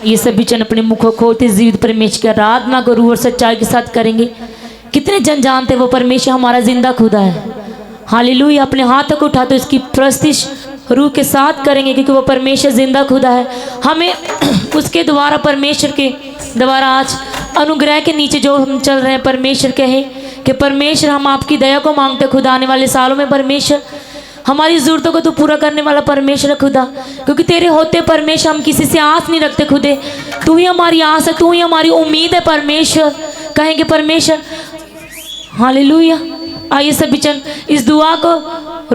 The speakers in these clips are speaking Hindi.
ये सभी जन अपने मुखों खोलते जीवित परमेश्वर की आराधना को रूह और सच्चाई के साथ करेंगे। कितने जन जानते हैं वो परमेश्वर हमारा जिंदा खुदा है। हालेलुया। अपने हाथों को उठा तो इसकी प्रस्तिश रूह के साथ करेंगे क्योंकि वो परमेश्वर जिंदा खुदा है। हमें उसके द्वारा परमेश्वर के द्वारा आज अनुग्रह के नीचे जो हम चल रहे हैं, परमेश्वर कहे कि परमेश्वर हम आपकी दया को मांगते खुदा। आने वाले सालों में परमेश्वर हमारी ज़रूरतों को तो पूरा करने वाला परमेश्वर खुदा, क्योंकि तेरे होते परमेश्वर हम किसी से आस नहीं रखते खुदे। तू ही हमारी आस है, तू ही हमारी उम्मीद है परमेश्वर। कहेंगे परमेश्वर हालेलुया। आइए सभी जन इस दुआ को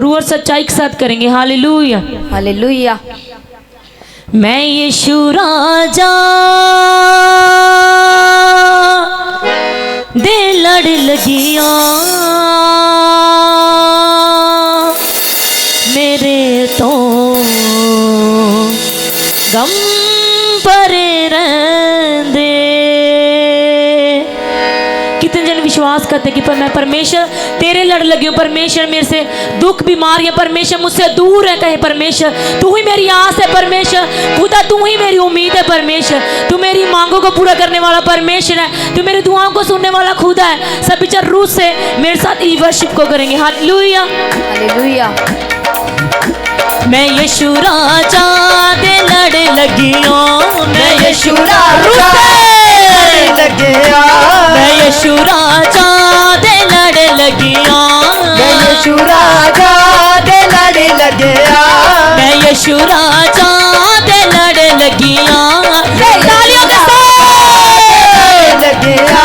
रूह और सच्चाई के साथ करेंगे। Hallelujah hallelujah. मैं यीशु राजा दे लड़ लगिया, मेरे तो गम परे रहंदे। कितने जन विश्वास करते कि मैं परमेश्वर तेरे लड़ लगी हूँ, परमेश्वर मेरे से दुख बीमारियां परमेश्वर मुझसे दूर है। कहे परमेश्वर तू ही मेरी आस है, परमेश्वर खुदा तू ही मेरी उम्मीद है, परमेश्वर तू मेरी मांगों को पूरा करने वाला परमेश्वर है, तू मेरी दुआओं को सुनने वाला खुदा है। सभी चर रूह से मेरे साथ ई वर्शिप को करेंगे। Hallelujah hallelujah. मैं यीशु राजा दे लड़ लगियो, मैं यीशु राजा लगिया, मैं यीशु राजा दे लड़ लगिया, मैं यीशु राजा दे लड़ लगिया, मैं यीशु राजा दे लड़ लगिया। तालियों के साथ लगिया,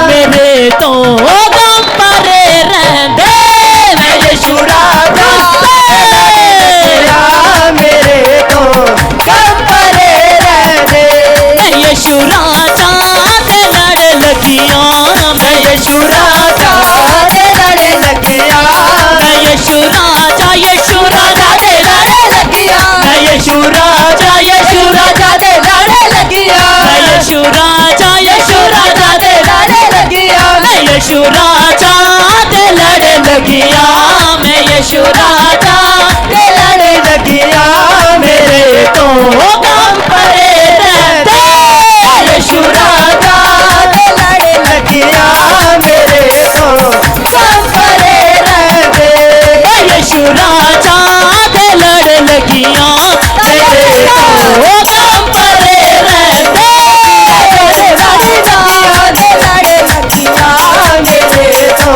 मेरे तो गम परे रहंदे, मैं यीशु राजा मेरे तो गम परे रहंदे, मैं यीशु राजा दे लड़ लगिया, मैं यीशु राजा दे लड़ लगिया, मैं यीशु राजा दे लड़ लगिया, मैं यीशु राजा दे लड़ लगिया, मैं यीशु राजा दे लड़ लगिया, मैं यीशु राजा दे लड़ लगिया, मैं यीशु राजा दे लड़ लगिया, मेरे तो गम परे रहंदे, यीशु राजा दे लड़ लगिया, मेरे तो गम परे रहंदे, यीशु राजा दे लड़ लगिया, मेरे तो गम परे रहंदे। दे लड़ लगिया, मेरे तो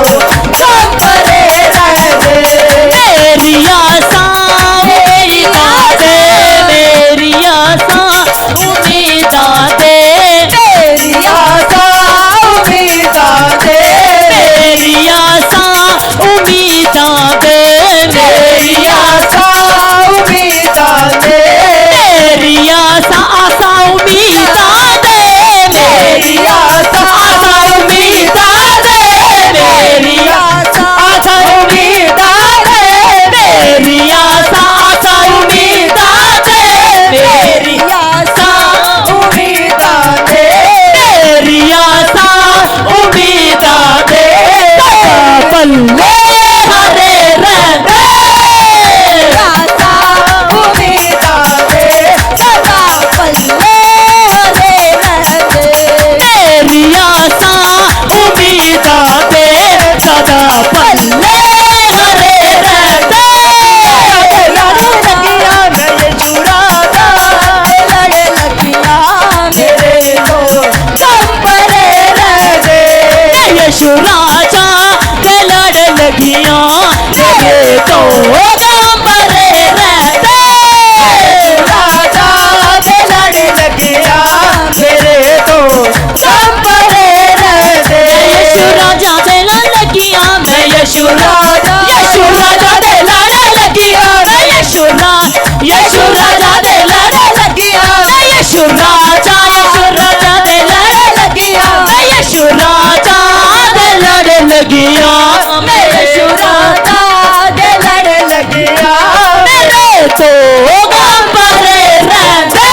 गम परे रहंदे, मेरी आसा मेरी बाते, मेरी आसा उम्मीदां दे, मेरी आशा उम्मीदां दे, मेरी आसा उम्मीदां दे, मेरी आशा उम्मीदां दे, मेरी आसा आसा उम्मीदां दे, मेरी आशा उम्मीदां दे, मेरी आशा उम्मीदां दे, मेरी आसा आसा उम्मीदां दे, मेरी आशा उम्मीदां दे, मेरी आसा उम्मीदां दे, पल्ले हरे रहंदे, आशा उम्मीदां दे, सदा पल्ले हरे रहंदे, मेरी आसा उम्मीदां दे, सदा पल्ले हरे रहंदे। लड़ लगिया, मैं यीशु राजा लड़ लगिया, मेरे तो गम परे रहंदे, यीशु राजा दे लड़ लगिया, मेरे तो गम परे रहंदे, राजा दे लड़ लगिया, मेरे तो गम परे रहंदे, यीशु राजा दे लड़ लगिया, मैं यीशु राजा दे लड़ लगिया, मैं यीशु राजा दे लड़ लगिया, मैं यीशु राजा दे लड़ लगिया, मैं यीशु राजा दे लड़ लगिया, मैं यीशु राजा दे लड़ लगिया, मेरे तो गम परे रहंदे,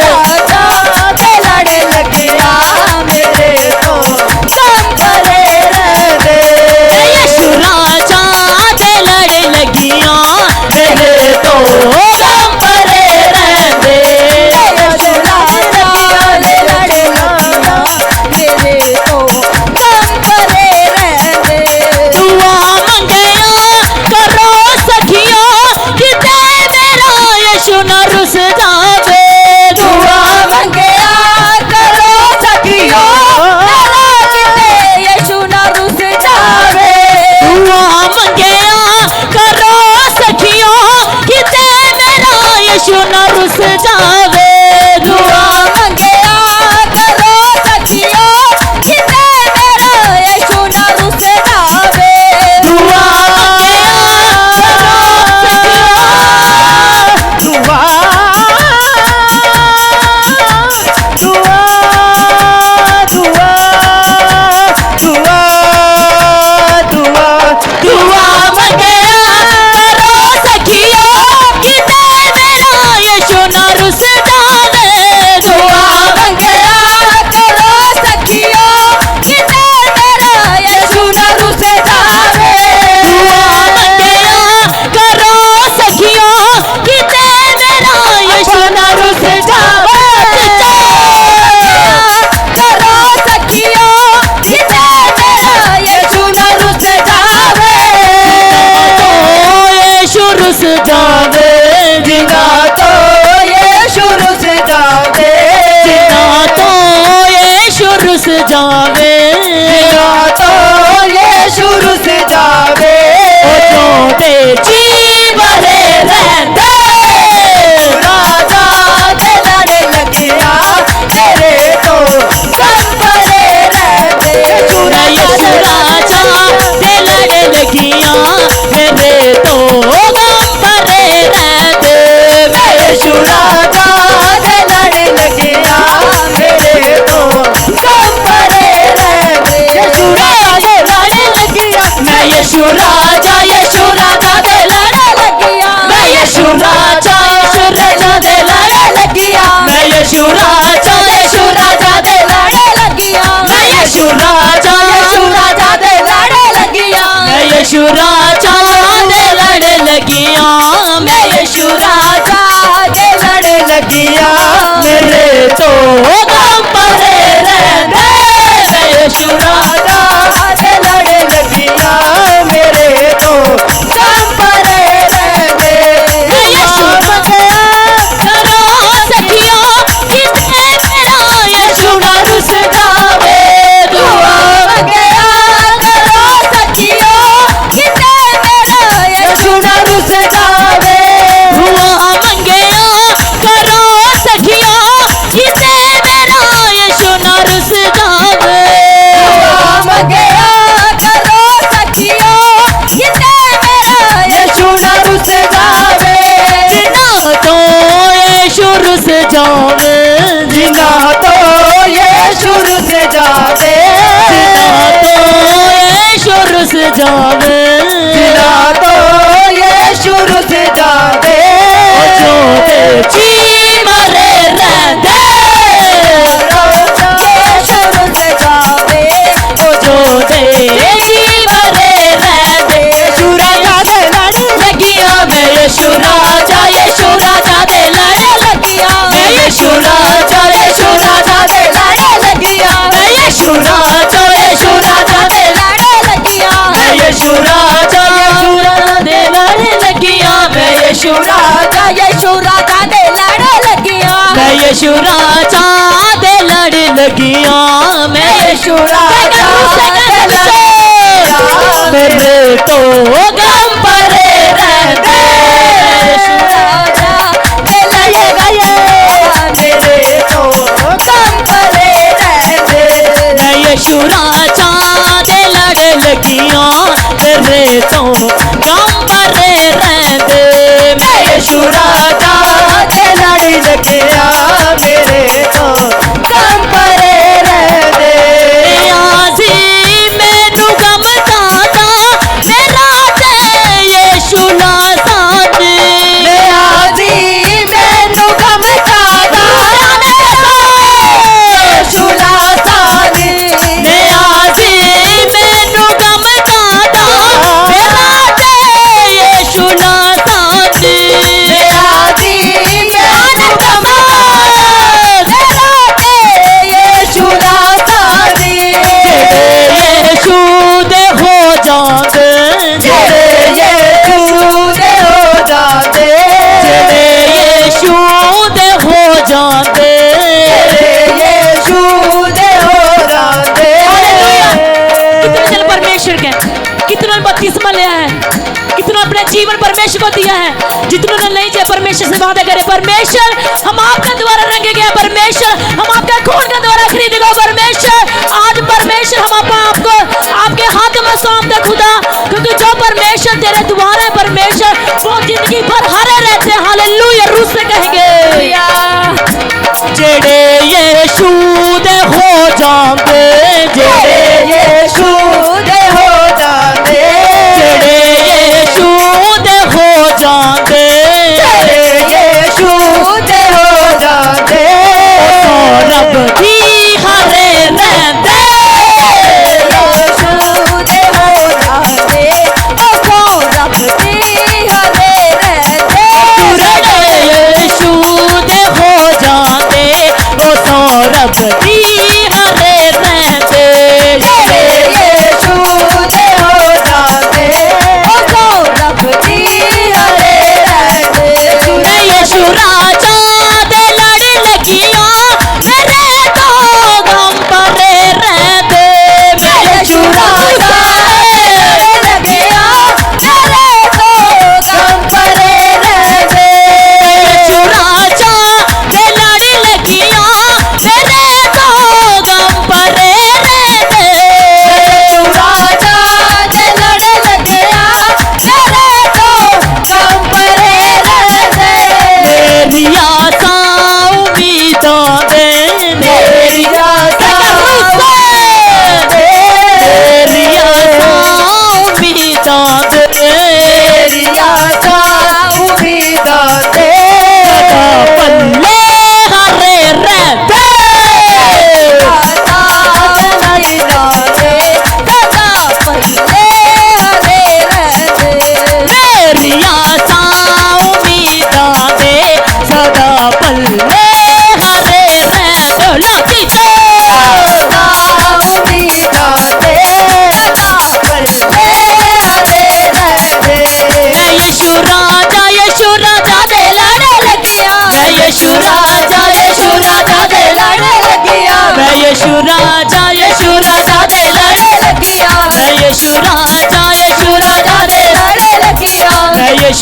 राजा दे लड़ लगिया, मेरे तो गम परे रहंदे, यीशु राजा दे लड़ लगिया, मेरे तो गम परे रहंदे, रुस जावे जिना तो यीशु रुस जावे ओ छोटे जी भरे रहते राजा दे लड़े लगिया मेरे तो गम भरे रहते यीशु राजा दे लड़े लगिया मेरे तो गम भरे रहते यीशु राजा दे लड़े लगिया मेरे तो गम भरे रहते यीशु राजा लड़े लगिया मैं यीशु राजा दे लड़े लगिया मैं यीशु राजा दे लड़े लगिया मैं यीशु राजा दे लड़े लगिया मैं यीशु राजा दे लड़े लगिया मैं यीशु राजा दे लड़े लगिया मैं यीशु राजा दे लड़े लगिया मेरे तो गम भरे रहते मैं यीशु राजा दे लड़े लगिया मेरे तो गम भरे रहते मैं यीशु करो सखियो किसे मेरा यीशु ना रुस जावे दुआ गया करो सखियो किसे मेरा यीशु ना रुस जावे दुआ मंगया करो सखियो किसे मेरा यीशु ना रुस जावे हम गया करो सखियो किसे मेरा यीशु ना रुस जावे जिना तो यीशु रुस जावे जिना तो यीशु रुस जावे जिना तो यीशु रुस जावे जिना तो यीशु रुस जावे छोटे जी मरे रहते यीशु रुस जावे छोटे जी मरे रहते यीशु राजा दे लड़े लगिया मैं यीशु राजा दे लड़े लगिया मैं यीशु राजा दे लड़े लगिया मैं यीशु राजा दे लड़े लगिया मैं यीशु राजा दे लड़े लगिया मैं यीशु राजा दे लड़े लगिया मैं यीशु राजा दे लड़े लगिया मैं यीशु राजा दे लड़े मेरे तो गम भरे रहते यीशु राजा दे लड़े गए मेरे तो गम भरे रहते मैं यीशु राजा दे लड़े लगिया मेरे तो गम भरे रहते मैं यीशु राजा दे लड़े लगिया मेरे तो गम भरे रहते आजी मैनू गम दाता मेरा ते यीशु ना साथ मैं आजी मैनू गम दाता यीशु ना सानी मैं आजी मैनू गम दाता मेरा ते यीशु ना साथ मैं आजी मैनू गम मेरा ते यीशु ना सानी यीशु दे हो जाते जेरे यीशु दे हो जाते जेरे यीशु दे हो जाते जेरे यीशु दे हो जाते कितने जन परमेश्वर के कितनों ने बपतिस्मा लिया है कितनों अपने जीवन परमेश्वर को दिया है जितनों ने नहीं दिया परमेश्वर से वादा करे परमेश्वर हम आपका द्वारा रंगे गए परमेश्वर हम आपका खून का द्वारा खरीदे गए परमेश्वर आज परमेश्वर हम आपको आपके हाथ में सौंपते खुदा क्योंकि जो परमेश्वर तेरे द्वारा परमेश्वर वो जिंदगी भर हरे रहते हैं हालेलुया रूस से कहेंगे जेड़े यीशु दे हो जाते जेड़े यीशु दे हो जाते जेड़े यीशु दे हो जाते यीशु दे हो जाते रब की हरे रहते यीशु दे हो जाते ओ रब की हरे रहते जेड़े यीशु दे हो जाते वो तो रब की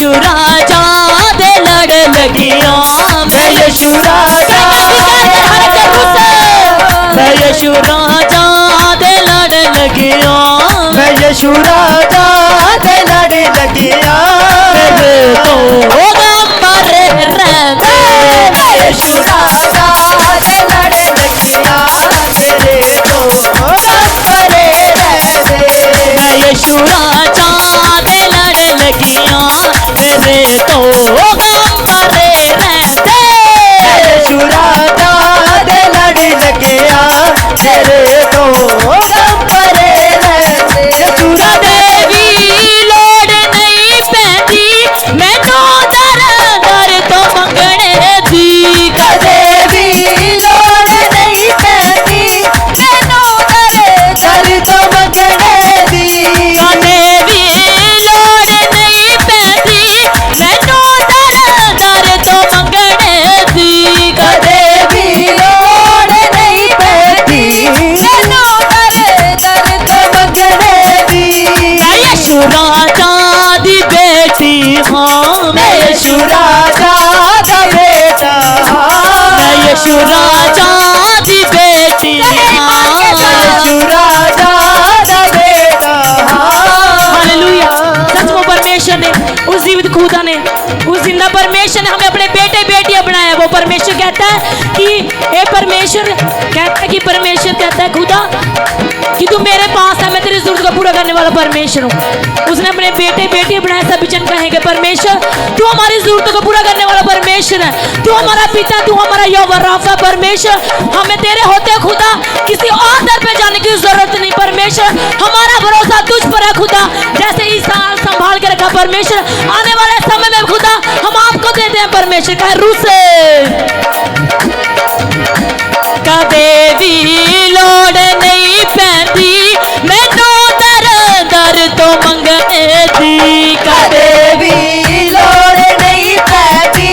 यशु राजा दे लड़ लगिया मैं यीशु राजा मैं यशु राजा दे लड़ लगिया मैं यीशु राजा दे लड़ लगिया मेरे तो गंबरे रहते मैं यीशु राजा दे लड़ लगिया मेरे तो गंबरे रहते मैं यशु राजा दे लड़ लगिया मेरे तो गंबरे रहते यीशु राजा दे लड़ लगिया मेरे तो गंबरे रहते सुरा देवी लोड़ नहीं पैंदी मैनू दर दर तो मंगने दी कदे भी लोड़ नहीं पैंदी मैनू दर दर तो मंगने दी कदे भी लोड़ नहीं पैंदी मैनू दर दर तो मंगने दी कदे भी लोड़ नहीं पैंदी मैनू दर दर तो मंगने दी मैं यशु राजा दी बेटी हाँ मैं यीशु राजा दा बेटा मैं यशु राजा दी बेटी हाँ यीशु राजा दा बेटा हालेलुया सच में परमेश्वर ने उस जीवित खुदा ने उस जिंदा परमेश्वर ने हमें अपने बेटे बेटियां बनाया वो परमेश्वर कहता है कि ए परमेश्वर कहता है कि परमेश्वर कहता है खुदा कि तू मेरे पास है मैं तेरी जरूरत को पूरा करने वाला परमेश्वर हूँ उसने अपने बेटे बेटियां बनाए सभी जन कहेंगे परमेश्वर तू हमारी जरूरतों को पूरा करने वाला परमेश्वर है तू हमारा पिता तू हमारा यहोवा राफा परमेश्वर हमें तेरे होते खुदा किसी और दर पे जाने की जरूरत नहीं परमेश्वर हमारा भरोसा तुझ पर है खुदा जैसे इस साल संभाल के रखा परमेश्वर आने वाले समय में खुदा हम आपको देते हैं परमेश्वर कहे रूह से कदे भी लोड़ नहीं पैंदी मैनू दर दर तो मंगने दी कदे भी लोड़ नहीं पैंदी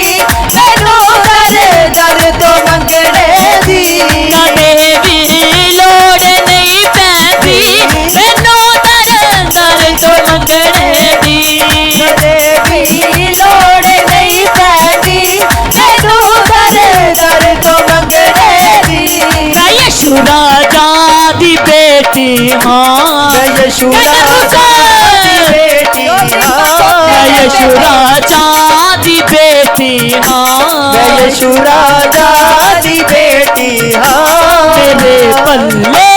मैनू दर दर तो मंगने दी कदे भी लोड़ नहीं पैंदी मैनू दर दर तो मंगने दी कदे भी लोड़ नहीं पैंदी मैनू दर दर तो मंगने दी मैं यशु राजा दी बेटी हाँ मैं यीशु राजा दी बेटी मैं यशु राजा दी बेटी हाँ मैं यीशु राजा दी बेटी मेरे पल्ले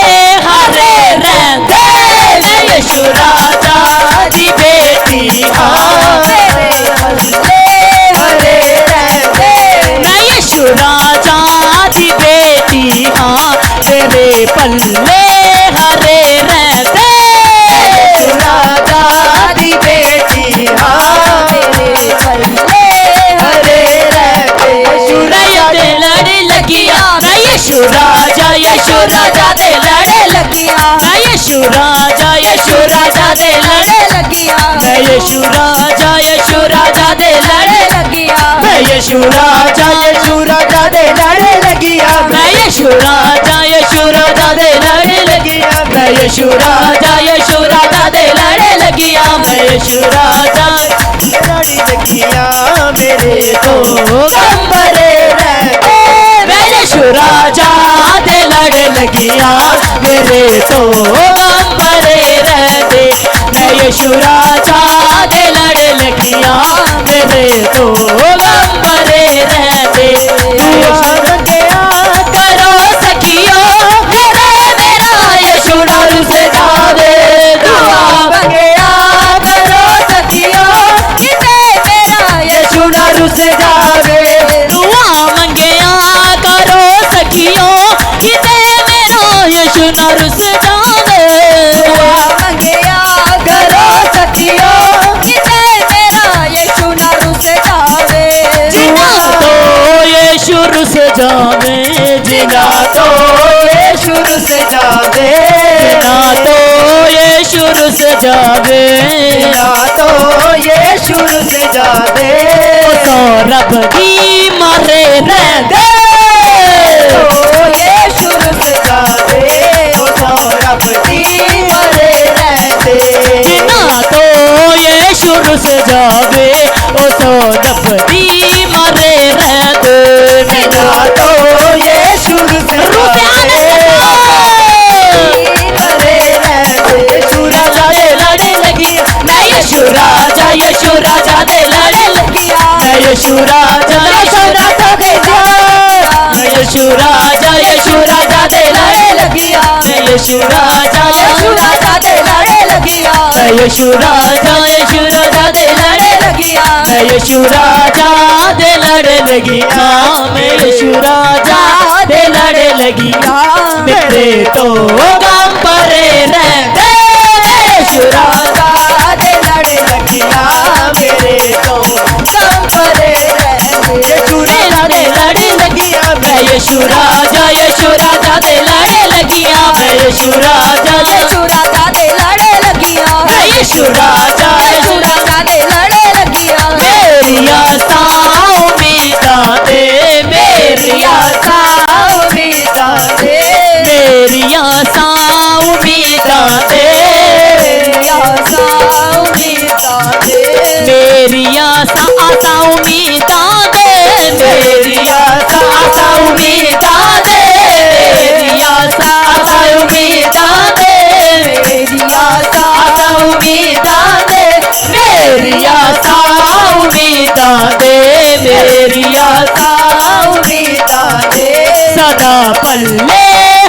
हरे रहते मैं यशु राजा दी बेटी हाँ मेरे पल्ले हरे रहते मैं यशु राजा दी बेटी हाँ तेरे पल्ले हरे रहते यीशु राजा दी बेटी मेरे पल्ले हरे रहते यीशु राजा दे लड़ लगिया मैं यशु राजा दे लड़ लगिया मैं यशु राजा दे लड़ लगिया मैं यशु राजा दे लड़ लगिया मैं यशु राजा दे लड़े लगिया मैं यशु राजा दे लड़ लगिया मैं यशु राजा दे लड़ लगिया मैं यशु राजा लड़ी लगिया मेरे तो कंबरे रहते मैं यशु राजा दे लड़ लगिया मेरे तो गंबरे रहते मैं यशु राजा दे लड़ लगिया मेरे तो गंबरे रहते गया करो सखियो मेरे मेरा यशु डर से जावे दुआ गया करो सखियो किते मेरा यीशु डर से जावे दुआ मंगया करो सखियो किते मेरो यशु नर से जावे मंगया करो सखियो किते मेरा यीशु डर से जावे जिना तो यशु रुस जावे जिना तो यीशु से जावे जिना तो यशु रुस जावे तो यीशु से जावे तो रब की मारे रहते तो यीशु से जावे ओ सौरभ दी मरे रहते जिना तो यशु रुस जावे यीशु राजा दे लाड़े लगिया यीशु राजा दे लाड़े लगिया यीशु राजा दे लाड़े लगिया यीशु राजा दे लाड़े लगिया मैं यीशु राजा दे लाड़े लगिया मेरे तो गम परे रहते यीशु राजा दे लाड़े लगिया मेरे तो गम परे रहते यीशु राजा दे लाड़े लगिया मैं यीशु राजा दे लाड़े लगिया मैं यीशु राजा दे लाड़े लगिया मैं यीशु राजा दे लाड़े लगिया मेरी आशा उम्मीदा दे मेरी आशा उम्मीदा दे मेरी आशा उम्मीदा दे मेरी आशा उम्मीदा दे मेरी आशा उम्मीदा दे मेरी आशा उम्मीदा दे मेरी आशा उम्मीदा दे मेरी आशा उम्मीदा दे मेरी आशा उम्मीदा दे मेरी आशा उम्मीदा दे सदा पल्ले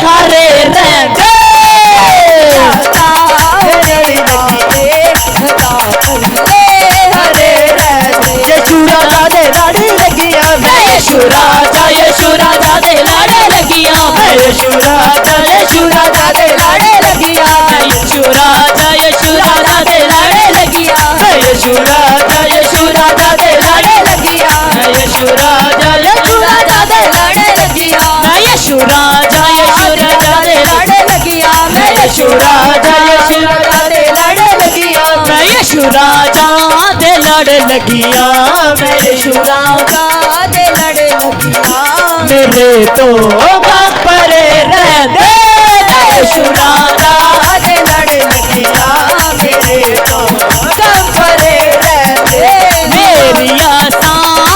हरे रहते सदा पल्ले हरे रहते यीशु राजा दे लाड़े लगिया मैं यीशु राजा दे लाड़े लगिया मैं यीशु राजा दे लाड़े लगिया मैं यीशु राजा दे लाड़े लगिया मैं यीशु राजा दे लाड़े लगिया मैं यीशु राजा दे लाड़े लगिया मैं यीशु राजा दे लाड़े लगिया मैं यीशु राजा दे लाड़े लगिया मैं यीशु राजा दे लाड़े लगिया मैं यीशु राजा दे लाड़े लगिया मेरे तो गम परे रहते यीशु राजा दे लाड़े लगिया मेरे तो गम परे रहते मेरी आशा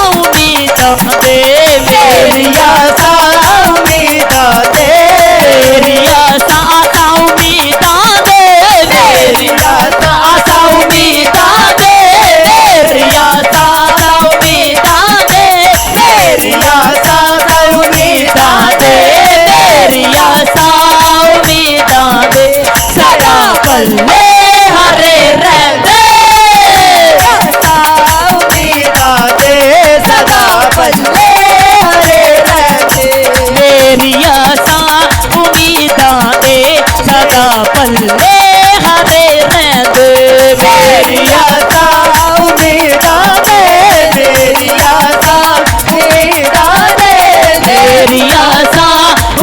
उम्मीदा दे मेरी आशा उम्मीदा दे मेरी आशा उम्मीदा दे मेरी आशा उम्मीदा दे मेरी आशा उम्मीदा दे मेरी आशा उम्मीदा दे मेरी आशा उम्मीदा दे सदा पल्ले हरे रहते आशा उम्मीदा दे सदा पल्ले हरे रहते मेरी आशा उम्मीदा दे सदा पल्ले हरे रहते मेरी आशा उम्मीदा दे मेरी आशा उम्मीदा दे मेरी आशा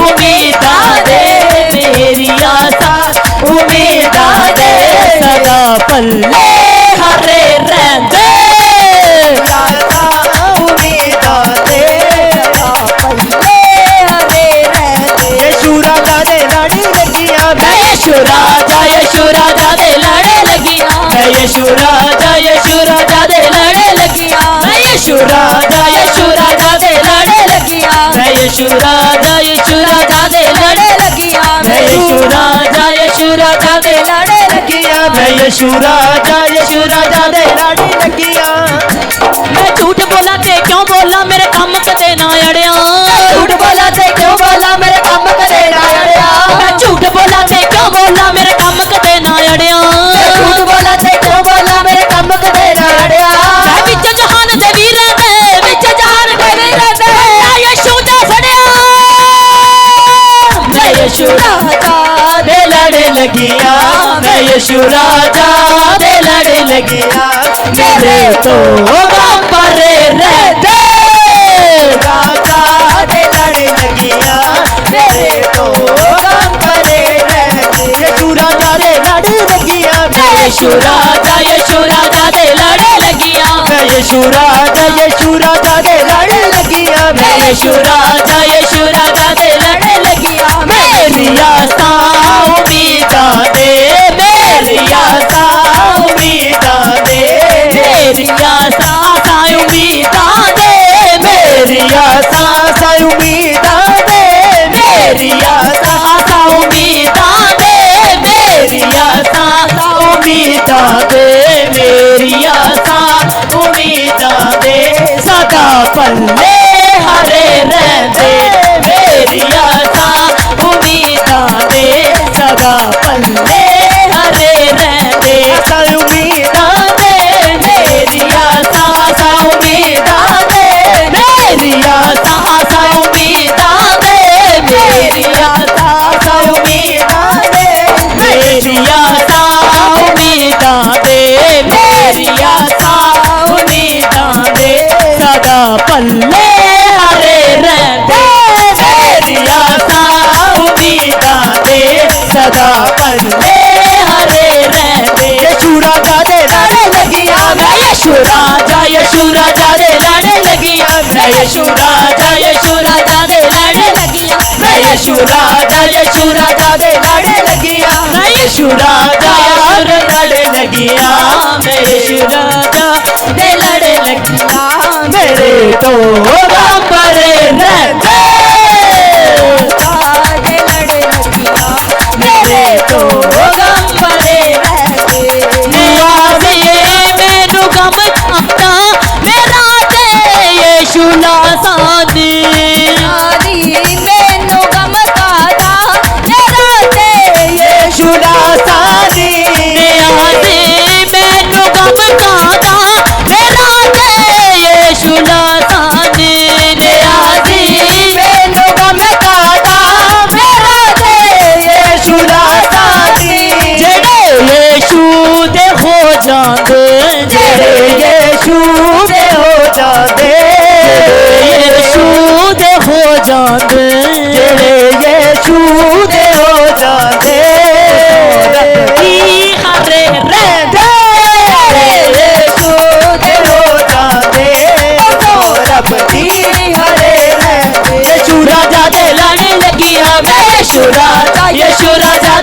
उम्मीदा दे मेरी आशा उम्मीदा दे सदा पल्ले हरे रहते आशा उम्मीदा दे सदा पल्ले हरे रहते यीशु राजा दे लाड़े लगिया मैं यीशु राजा दे लाड़े लगिया मैं यीशु राजा दे लाड़े लगिया मैं यीशु राजा दे लाड़े लगिया मैं यीशु राजा दे लाड़े लगिया मैं यीशु राजा दे लाड़े लगिया मैं यीशु राजा दे लाड़े लगिया मैं झूठ बोला ते क्यों बोला मेरे काम कदे ना अड़िया झूठ बोला ते क्यों बोला मेरे काम कदे ना अड़िया मैं झूठ बोला ते क्यों बोला मेरे काम कदे ना अड़िया झूठ बोला ते क्यों बोला मेरे काम कदे ना अड़िया मैं विच जहान दे वीर दे विच जहान दे वीर दे मैं यीशु दा फड़िया मैं यीशु राजा दे लड़े लगिया मैं यीशु राजा दे लड़े लगिया मेरे तो गम परे रहते राजा दे लड़े लगिया मेरे तो गम परे रहते यीशु राजा दे लड़े लगिया मैं यीशु राजा दे लड़े लगिया मैं यीशु राजा दे लड़े लगिया मैं यीशु राजा दे लड़े लगिया मेरी आशा उम्मीदा दे मेरी आशा उम्मीदा दे मेरी आशा उम्मीदा दे मेरी आशा उम्मीदा दे मेरी आशा उम्मीदा दे मेरी आशा उम्मीदा दे मेरी आशा उम्मीदा दे सदा पल्ले हरे रहते यशु राजा दे लाड़े लगिया मैं यशु राजा लड़े लगिया मैं यशु राजा दे लड़े लगिया मेरे तो गम भरे रहते दे लड़े लगिया मेरे तो गम भरे रहते मेनू गम आता मेरा ते यीशु लासानी मैनू गम कादा मेरा ते यशु रासानी मेनू गम कादा मेरा ते यीशु लासानी मैनू गम कादा मेरा ते यशु रासानी जेड़े यीशु दे हो जांदे जेड़े यीशु दे हो जांदे यीशु दे हो जांदे जेड़े यीशु दे हो जांदे की हरे रहंदे यीशु दे हो जांदे रब दी हरे रहंदे यीशु राजा दे लाड़े लगिया मैं यीशु राजा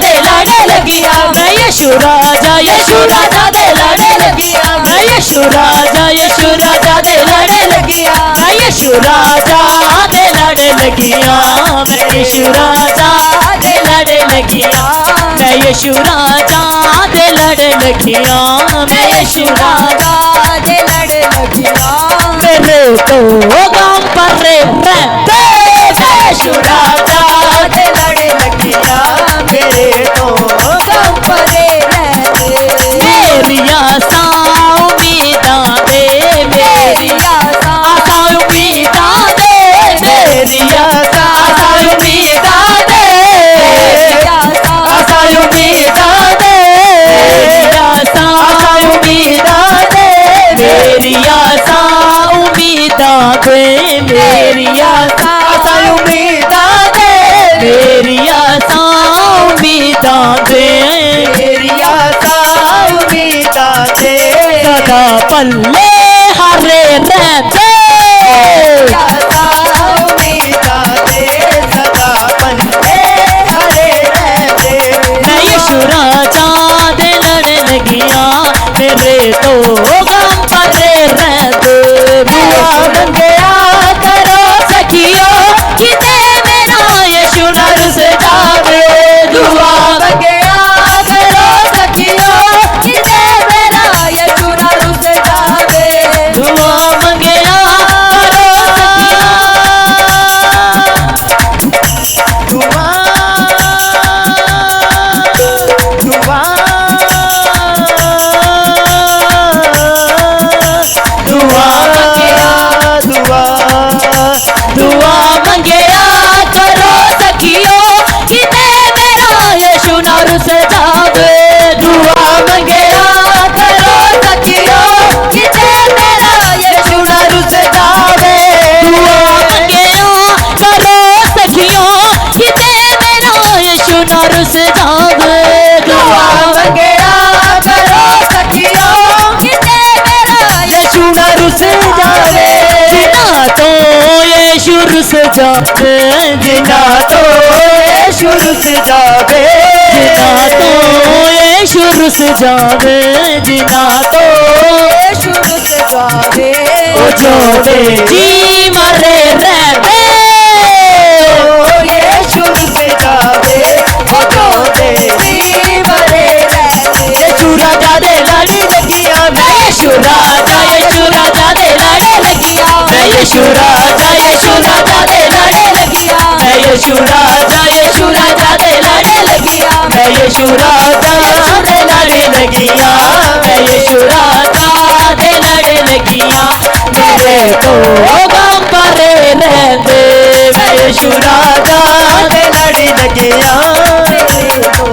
दे लाड़े लगिया मैं यीशु राजा दे लाड़े लगिया मैं यीशु राजा दे लाड़े लगिया मैं यीशु राजा दे लाड़े लगिया मैं यीशु राजा दे लाड़े लगिया मैं यीशु राजा दे लाड़े लगिया मैं यीशु राजा दे लड़े लगिया मेरे तो गम भरे रहते मैं यीशु राजा दे लाड़े लगिया मेरे तो गम भरे रहते मेरी आशा उम्मीदां दे मेरी आशा उम्मीदां दे मेरी आशा उम्मीदां दे आशा उम्मीदां दे मेरी आशा उम्मीदां दे मेरी आशा उम्मीदां दे मेरी आशा उम्मीदां दे मेरी आशा उम्मीदां दे मेरी आशा उम्मीदां दे सदा पल्ले हरे रहते आशा उम्मीदां दे सदा पल्ले हरे रहते मैं यीशु राजा दे लड़े लगिया मेरे तो गम भरे रहते दुआ मंगया करो सखियो किते मेरा यीशु नर से जावे दुआ मंगया करो सखियो किते मेरा यीशु नर से जावे दुआ मंगया करो सखियो दुआ दुआ मंगया करो सखियो किते मेरा यीशु नर से जावे दुआ मंगया करो सखियो किते मेरा यीशु नर से जावे दुआ मंगया करो सखियो किते मेरा यीशु नर से जावे दुआ मंगया करो सखियो किते मेरा यीशु नर से जावे जिना तो यीशु रुस जावे जिना तो यीशु रुस जावे जिना तो यीशु रुस जावे जिना तो यीशु रुस जावे ओ जो दे जी मरे रहते ओ यीशु रुस जावे ओ जो दे जी मरे रहते यीशु राजा दे लाड़ी लगिया मैं यीशु राजा दे लाड़े लगिया मैं यीशु राजा दे लाड़े लगिया मैं यीशु राजा दे लाड़े लगिया मैं यीशु राजा दे लाड़े लगिया मैं यीशु राजा दे लाड़े लगिया मेरे तो गम भरे रहते मैं यीशु राजा दे लाड़े लगिया मेरे तो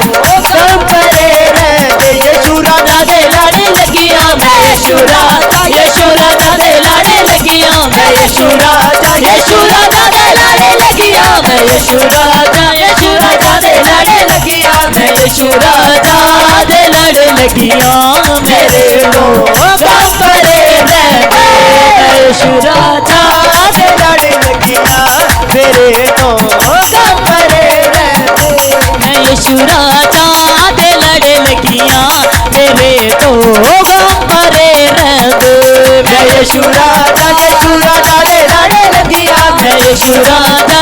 गम भरे रहते यीशु राजा दे लाड़े लगिया मैं यीशु राजा दे लाड़े लगिया मैं यीशु राजा दे लाड़े लगिया मैं यीशु राजा दे लाड़े लगिया मैं यीशु राजा दे लाड़े लगिया मेरे तो गम भरे रहते मैं यीशु राजा दे लाड़े लगिया मेरे तो गम भरे राजा दे लड़े लगियां मेरे तो गम भरे रहते। मैं यीशु राजा दे लाड़े लगियां मैं यीशु राजा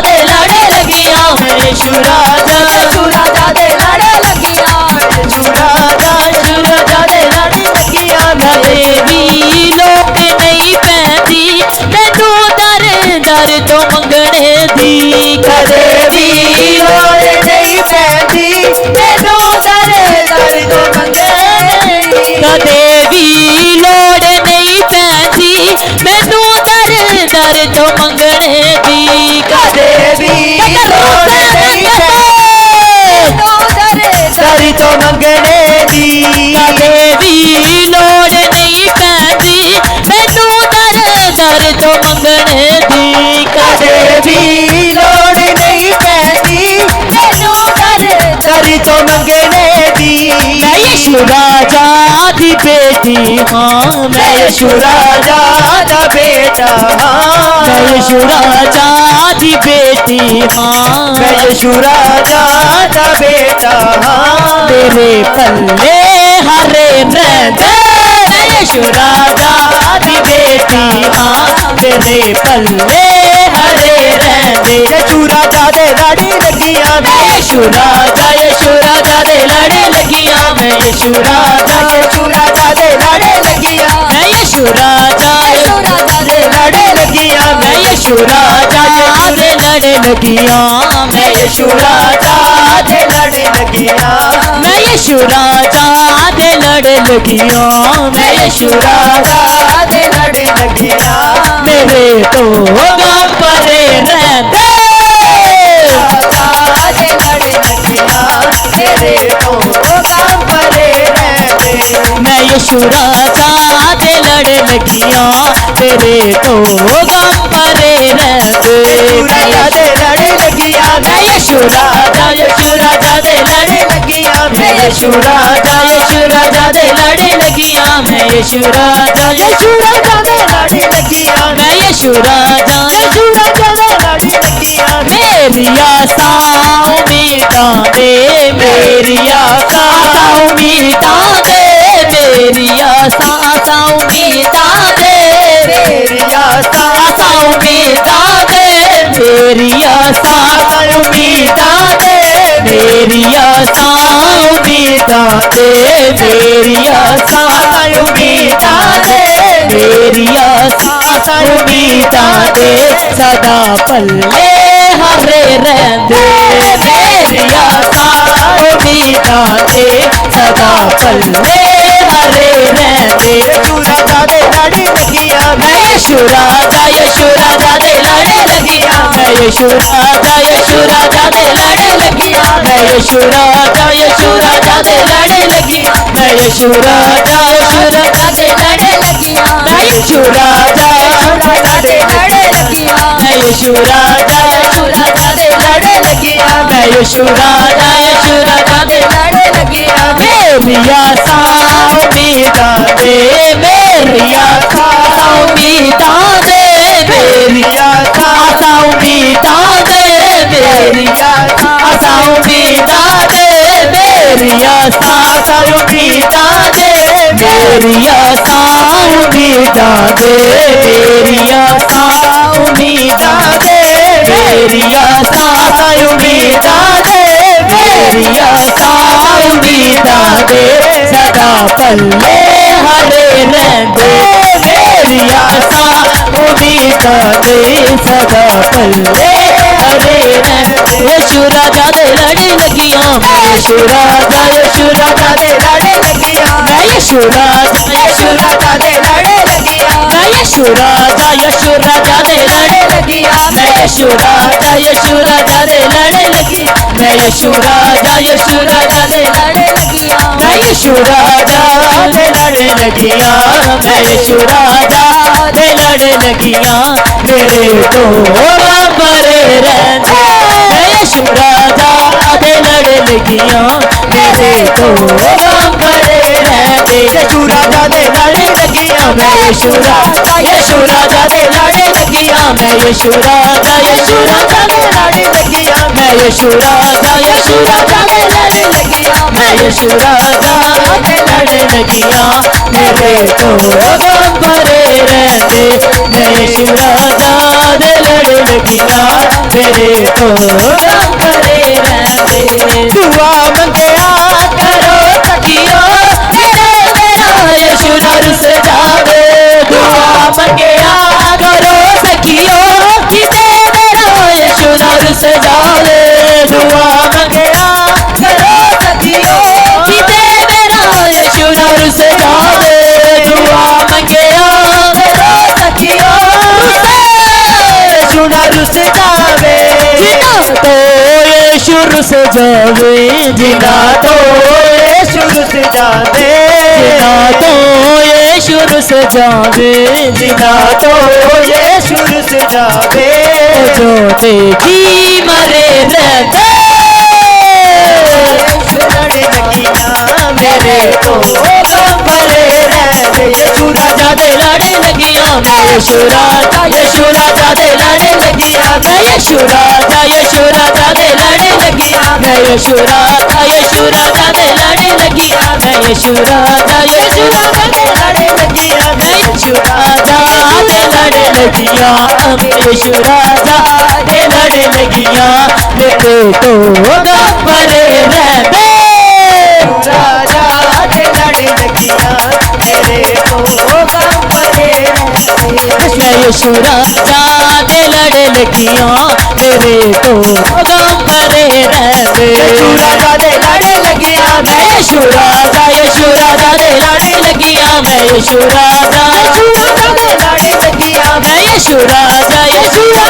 दे लड़े लगियां मैं यीशु राजा दे लाड़े लगियां यीशु राजा दे लाड़े लगियां तेरी लोक नहीं पैंदी मैनू दर दर तो मंगने दी कदे भी लोड़ नहीं पैंदी मैनू दर दर तो मंगने दी। कदे भी लोड़ नहीं पैंदी मैनू दर दर तो मंगने दी कदे भी लोड़ नहीं पैंदी दर तो मंगने दी। कदे भी लोड़ नहीं पैंदी मैनू दर दर तो मंगने दी कदे भी लोड़ नहीं पैंदी मैनू दर दर तो मंगने दी। मैं यीशु राजा दी बेटी हाँ मैं यीशु राजा दा बेटा मैं यीशु राजा दी बेटी हाँ मैं यीशु राजा दा बेटा मेरे पल्ले हरे रहते मैं यीशु राजा दी बेटी हाँ मेरे पल्ले हरे रहते। यीशु राजा दे लाड़ी लगियां मैं यीशु राजा दे लड़े लगियां मैं यीशु राजा दे लाड़े लगियां मैं यीशु राजा दे लाड़े लगियां मैं यीशु राजा दे लड़े लगियां मैं यीशु राजा दे लाड़े लगियां मैं यीशु राजा दे लड़े लगियां मैं यीशु राजा दे लाड़े लगियां मेरे तो गम भरे रहते राजा दे लाड़े लगियां मेरे तो गम भरे रहते। मैं यीशु राजा दे लड़े लगियां मेरे तो गम भरे रहते। राजा दे लाड़े लगियां मैं यीशु राजा दे लड़े लगियां मैं यीशु राजा दे लड़े लगियां मैं यीशु राजा दे लाड़े लगियां मैं यीशु राजा दे लाड़े लगियां मेरी आशा उम्मीदां दे मेरी आशा उम्मीदां दे मेरी आशा उम्मीदां दे मेरी आशा उम्मीदां दे मेरी आशा उम्मीदां दे मेरी आशा उम्मीदां दे मेरी आशा उम्मीदां दे मेरी आशा उम्मीदां दे सदा पल्ले हरे रहंदे मेरी आशा उम्मीदां दे सदा पल्ले हरे रहंदे। यीशु राजा दे लाड़ी लगियां मैं यीशु राजा दे लड़े लगियां मैं यीशु राजा दे लड़े लगियां मैं यीशु राजा दे लड़े लगियां मैं यीशु राजा दे लड़े लगियां मैं यीशु राजा दे लाड़े लगियां मैं यीशु राजा दे लाड़े लगियां मैं यीशु राजा दे लाड़े लगियां मेरी आशा उम्मीदां दे मेरी आशा उम्मीदां दे मेरी आशा उम्मीदां दे मेरी आशा उम्मीदां दे मेरी आशा उम्मीदां दे मेरी आशा उम्मीदां दे मेरी आशा उम्मीदां दे मेरी आशा उम्मीदां दे मेरी आशा उम्मीदां दे सदा पल्ले हरे रहंदे मेरी आशा उम्मीदां दे सदा पल्ले हरे रहंदे। यीशु राजा दे लड़ी लगियां मैं यीशु राजा दे लाड़े लगियां मैं यीशु राजा दे लाड़े लगियां मैं यीशु राजा दे लड़े लगियां मैं यीशु राजा दे लड़े लगियां मैं यीशु राजा दे लाड़े लगियां मैं यीशु राजा दे लड़े लगियां मैं यीशु राजा दे लड़े लगियां मेरे तो भरे रहंदे मैं यीशु राजा दे लड़े लगियां मेरे तो भरे रहंदे। यीशु राजा दे लाड़े लगियां मैं यीशु राजा दे लड़े लगियां मैं यीशु राजा दे लाड़े लगियां मैं यीशु राजा दे लड़ लगिया मैं यीशु राजा दे लड़ लगिया मेरे तो गम भरे रहते मैं यीशु राजा दे लड़ लगिया मेरे तो गम भरे रहते दुआ मंगया करो सखियो मेरा यीशु रुस जावे दुआ मंगया करो सखियो मेरा यीशु रुस जावे दुआ मंगया करो सखियो मेरा यीशु रुस जावे दुआ मंगया करो सखियो यीशु रुस जावे जिना तो यीशु रुस जावे जिना तो यीशु रुस जावे जिना तो यीशु रुस जावे जिना तो यीशु रुस जावे जो देखी मरे रहते लड़े लगिया मेरे तो गम भरे रहते यीशु राजा दे लड़े लगिया मैं यीशु राजा दे लड़े लगिया मैं यीशु राजा दे लड़े लगिया मैं यीशु राजा दे लड़े लगिया मैं यीशु राजा दे लड़े लगिया मैं यीशु राजा दे लड़े लगिया मैं यीशु राजा दे लड़े लगिया मेरे तो गम भरे रहते राजा दे लड़े लगिया मेरे तो गम भरे रहते मैं यीशु राजा दे लड़े लगिया मेरे तो गम भरे रहते यीशु राजा दे लड़े लगिया मैं यीशु राजा दे लड़े लगिया मैं यीशु राजा दे लड़े लगिया मैं यीशु राजा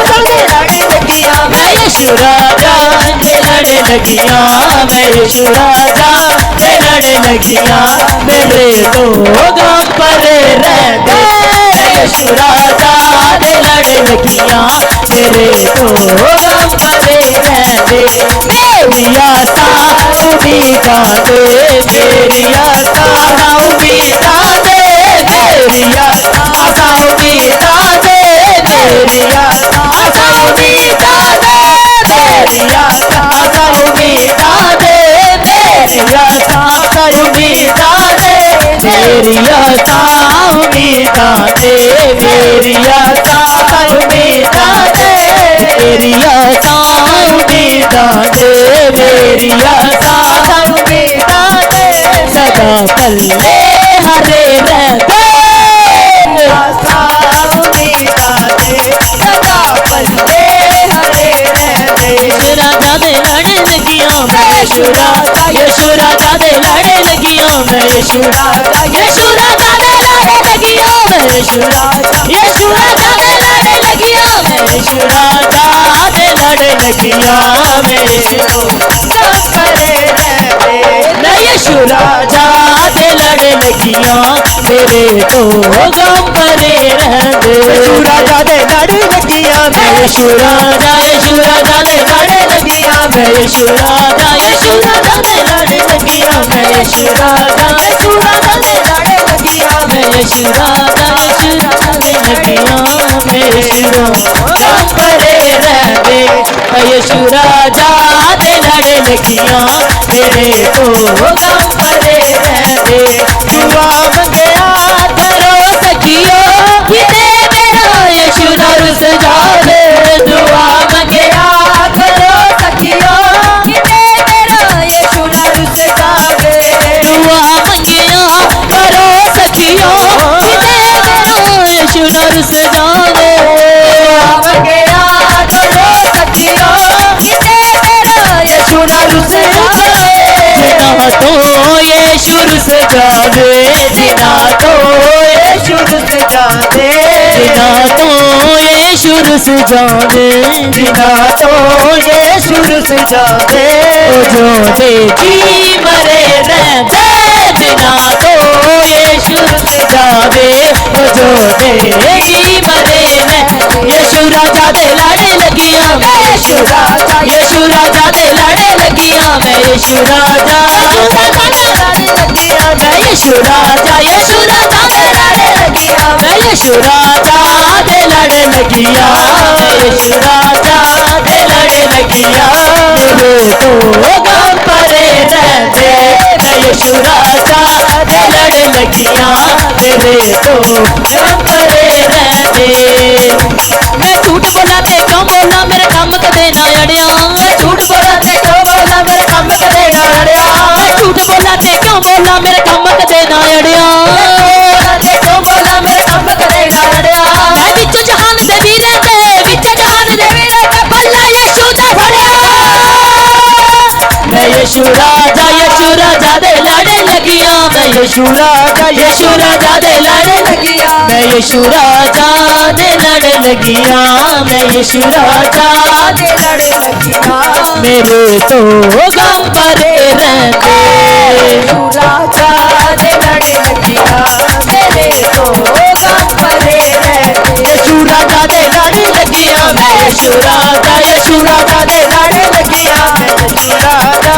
दे लड़े लगिया मैं यीशु राजा दे लड़े लगिया मैं यीशु राजा दे लड़े लगिया मेरे तो गम भरे रहते यीशु राजा दे लड़े लगिया मेरे तो गम भरे रहते मेरी आशा उम्मीदा दे मेरी आशा उम्मीदा दे मेरी आशा उम्मीदा दे मेरी आशा उम्मीदा दे मेरी आशा उम्मीदा दे मेरी आशा उम्मीदा दे मेरी आशा उम्मीदा दे मेरी आशा उम्मीदा दे मेरी आशा उम्मीदा दे मेरी आशा उम्मीदा दे सदा पल्ले हरे रहते आशा उम्मीदा दे सदा पल्ले हरे रहते यीशु राजा दे लड़े लगिया मैं यीशु राजा दे लड़े लगिया मैं यीशु राजा दे लड़े लगिया मैं यीशु राजा दे लड़े लगिया मैं यीशु राजा दे लड़े लगिया मैं यीशु गम भरे रहते मैं यीशु राजा दे लड़े लगिया मेरे तो गम भरे रहते यीशु राजा दे लड़े लगिया मैं यीशु राजा दे लड़े लगिया मैं यीशु राजा दे लड़े लगिया मैं यीशु राजा दे लड़े लगिया मैं यीशु राजा दे लगिया मैं यीशु गम भरे रहते यीशु राजा दे लड़े लगिया मेरे तो गम भरे रहते दुआ मंगया करो सखियो मेरा यीशु रुस जावे दुआ मंगया करो सखियो मेरा यीशु रुस जावे दुआ मंगया करो सखियो मेरा यीशु रुस जावे दुआ मंगया करो सखियो मेरा यीशु रुस जावे जिना तो यीशु रुस जावे जिना तो यीशु रुस जावे जिना तो यीशु रुस जावे जिना तो यीशु रुस जावे ओ जो देखी मरे रहते जिना तो यीशु रुस जावे ओ जो देखी मरे रहते यीशु राजा दे लड़े लगिया मैं यीशु राजा दे लड़े लगिया मैं यीशु राजा दे लड़े लगिया मैं यीशु राजा दे लड़े लगिया मैं यीशु राजा दे लड़े लगिया मैं यीशु राजा दे लड़े लगिया तो गम परे रहते, मैं यीशु राजा दे लड़ लगिया मेरे तो गम परे रहते। मैं झूठ बोला ते क्यों बोला मेरे काम कदे ना अड़िया, मैं झूठ बोला ते क्यों बोला मेरे काम कदे ना अड़िया, मैं झूठ बोला ते क्यों बोला मेरे काम कदे ना अड़िया, ते क्यों बोला मेरे काम कदे ना अड़िया। मैं विच जहान दे वीरे ते विच जहान दे वीरे ते भला यीशु दा फड़िया। मैं यीशु राजा दे लाड़े लगिया, मैं यीशु राजा दे लाड़े लगिया, मैं यीशु राजा दे लड़ लगिया, मैं यीशु राजा दे लड़ लगिया मेरे तो गम परे रहते, यीशु राजा दे लड़ लगिया मेरे तो गम परे रहते। यीशु राजा दे लड़ लगिया, मैं यीशु राजा दे लड़ लगिया, मैं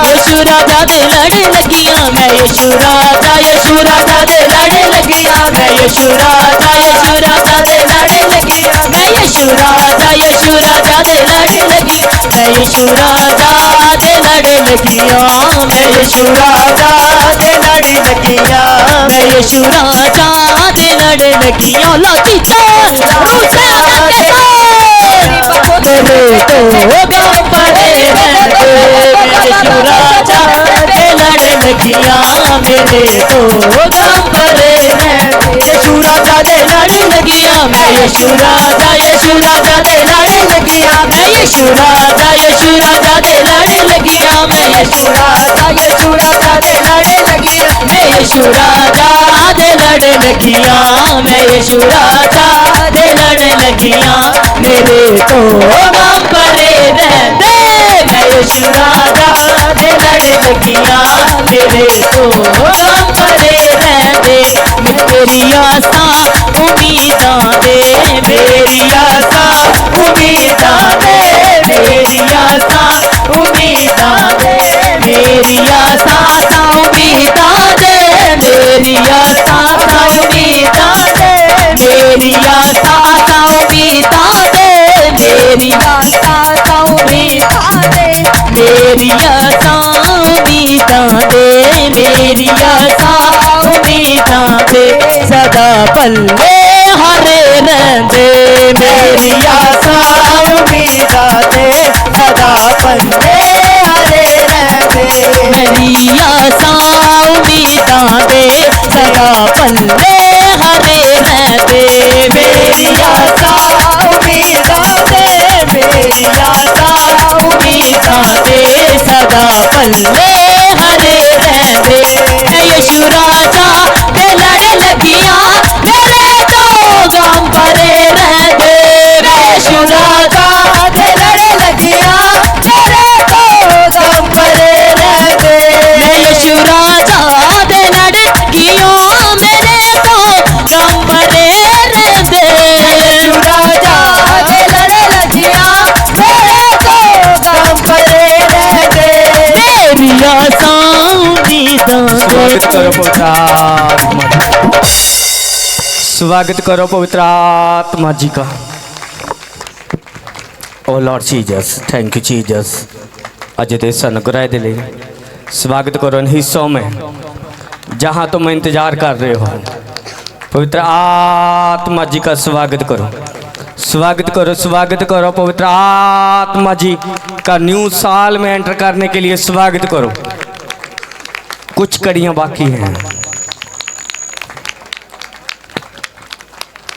यीशु राजा दे लड़ लगिया, मैं यीशु राजा दे लड़ लगिया, मैं यीशु राजा दे लड़ लगिया, मैं यीशु राजा दे लड़ लगिया, मैं यीशु राजा दे लड़ लगिया, मैं यीशु राजा दे लड़ लगिया, मैं यीशु राजा दे लड़ लगिया। लो चीता रूसा मेरे तो गम परे रहते, यीशु राजा दे लड़ लगिया मेरे तो गम परे रहते। यीशु राजा दे लड़ लगिया, मैं यीशु राजा दे लड़ लगिया, मैं यीशु राजा दे लड़ लगिया, मैं यीशु राजा दे लड़ लगिया, मैं यीशु राजा दे लड़ लगिया, मैं यीशु राजा दे लड़ लगिया मेरे तो गम परे रहते, मैं यीशु राजा दे लड़ लगिया मेरे तो गम परे रहते। मेरी आशा उम्मीदां दे, मेरी आशा उम्मीदां दे, मेरी आशा उम्मीदां दे, मेरी आशा उम्मीदां दे, मेरी आशा उम्मीदां दे, मेरी आशा उम्मीदां दे, मेरी आशा उम्मीदां दे, मेरी आशा उम्मीदां दे, मेरी आशा उम्मीदां दे सदा पल्ले हरे रहंदे, मेरी आशा उम्मीदां दे सदा पल्ले हरे रहंदे, मेरी आशा उम्मीदां दे सदा पल्ले हरे रहंदे, मेरी आशा उम्मीदां दे, मेरी आशा उम्मीदां दे सदा पल्ले हरे रहंदे। मैं यीशु राजा दे लड़ लगिया मेरे तो गम परे रहंदे, मैं यीशु राजा दे लड़ लगिया मेरे तो गम परे रहंदे, मैं यीशु राजा दे लड़ लगिया मेरे तो गम परे रहंदे, यीशु राजा दे लड़ लगिया मेरे तो गम परे रहंदे। मेरी आशा उम्मीदां स्वागत करो पवित्र आत्मा जी का। O Lord Jesus, thank you Jesus. अज दे अनुग्रह दे लिए स्वागत करो इन हिस्सों में जहाँ तुम इंतजार कर रहे हो। पवित्र आत्मा जी का स्वागत करो, स्वागत करो, स्वागत करो। पवित्र आत्मा जी का न्यू साल में एंटर करने के लिए स्वागत करो। कुछ कड़ियाँ बाकी हैं,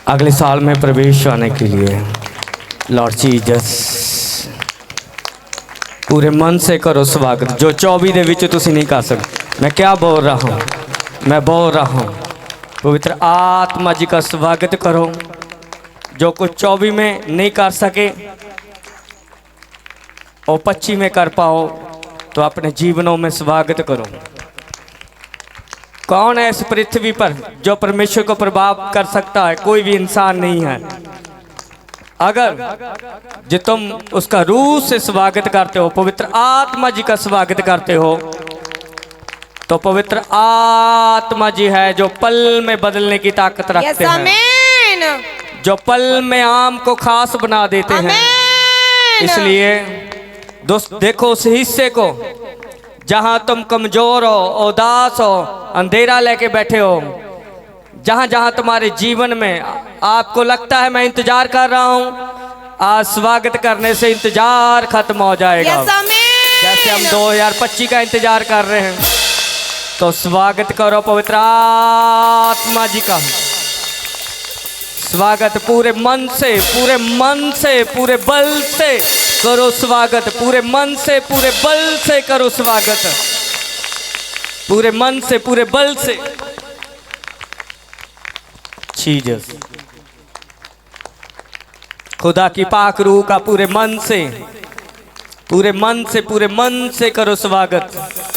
अगले साल में प्रवेश आने के लिए। लॉर्ड जीसस, पूरे मन से करो स्वागत। जो 24 ਦੇ ਵਿੱਚ ਤੁਸੀਂ नहीं कर सकते। मैं क्या बोल रहा हूँ, मैं बोल रहा हूँ पवित्र आत्मा जी का स्वागत करो। जो कुछ 24 में नहीं कर सके और 25 में कर पाओ तो अपने जीवनों में स्वागत करो। कौन है इस पृथ्वी पर जो परमेश्वर को प्रभाव कर सकता है? कोई भी इंसान नहीं है। अगर जो तुम उसका रूह से स्वागत करते हो, पवित्र आत्मा जी का स्वागत करते हो, तो पवित्र आत्मा जी है जो पल में बदलने की ताकत रखते हैं, जो पल में आम को खास बना देते हैं। इसलिए दोस्त देखो उस हिस्से को जहां तुम कमजोर हो, उदास हो, अंधेरा लेके बैठे हो, जहां जहां तुम्हारे जीवन में आपको लगता है मैं इंतजार कर रहा हूं, आज स्वागत करने से इंतजार खत्म हो जाएगा। यस आमीन। जैसे हम 2025 का इंतजार कर रहे हैं, तो स्वागत करो पवित्र आत्मा जी का। स्वागत पूरे मन से, पूरे मन से, पूरे बल से करो स्वागत। पूरे मन से, पूरे बल से करो स्वागत। पूरे मन से, पूरे बल से। जीसस, खुदा की पाक रूह का पूरे मन से, पूरे मन से, पूरे मन से करो स्वागत।